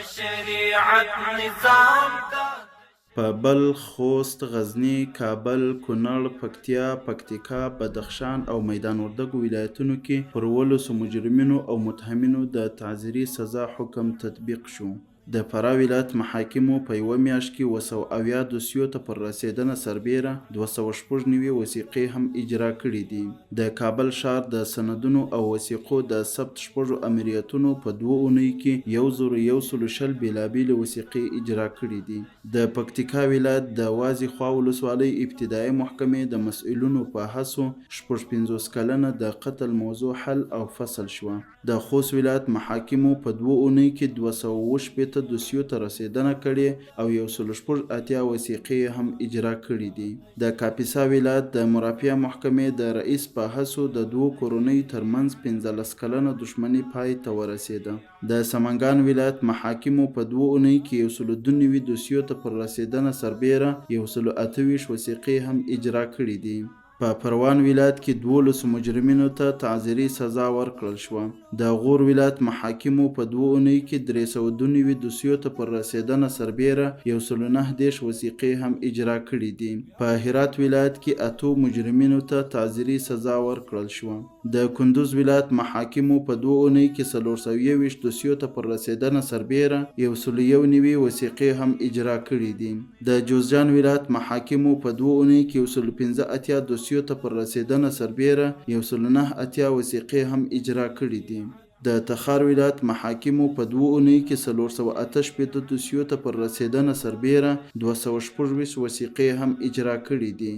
شریعت نظام په بلخ، خوست، غزني، کابل، کونړ، پکتیا، پکتیکا، بدخشان او میدان وردګو ولایتونو کې پر 13 مجرمینو او متهمینو د تعزیري سزا حکم تطبیق شو. د فراه ولایت محاکمو په یوه میاشت کې 270 دوسیو ته پر رسېدنه سربیره 296 وثیقې هم اجرا کړي دي. د کابل ښار د سندونو او وثیقو د ثبت 6 امریتونو په 2 اونیو کې 1120 بېلابېلې وثیقې اجرا کړي دي. د پکتیکا ولایت د وازې خوا ولسوالۍ ابتدایي محکمې د مسؤلینو په هڅو 56 کلنه د قتل موضوع حل او فصل شوه. د خوست ولایت محاکمو په 2 اونیو کې 218 دوسیو ته رسېدنه کړې او 180 وثیقې هم اجرا کړي دي. د کاپیسا ولایت د مرافعه محکمې د رئیس په هڅو د 2 کورنیو ترمنځ 15 کلنه دښمني پای ته ورسېده. د سمنګان ولایت محاکمو په 2 اونیو کې 192 دوسیو ته پر رسېدنه سربیره 128 وثیقې هم اجرا کړي دي. په پروان ولایت کې 12 مجرمینو ته تعزیري سزا ورکړل شوه. د غور ولایت محاکمو په 2 اونیو کې 392 دوسیو ته پر رسېدنه سربیره 119 وثیقې هم اجرا کړي دي. په هرات ولایت کې 8 مجرمینو ته تعزیري سزا ورکړل شوه. د کندوز ولایت محاکمو په 2 اونیو کې 421 دوسیو ته پر رسېدنه سربیره 191 وثیقې هم اجرا کړي دي. د جوزجان ولایت محاکمو په 2 اونیو کې 115 دوسیو ته پر رسېدنه سربیره 189 وثیقې هم اجرا کړي دي. د تخار ولایت محاکمو په 2 اونیو کې 488 دوسیو ته پر رسېدنه سربیره 216 وثیقې هم اجرا کړي دي.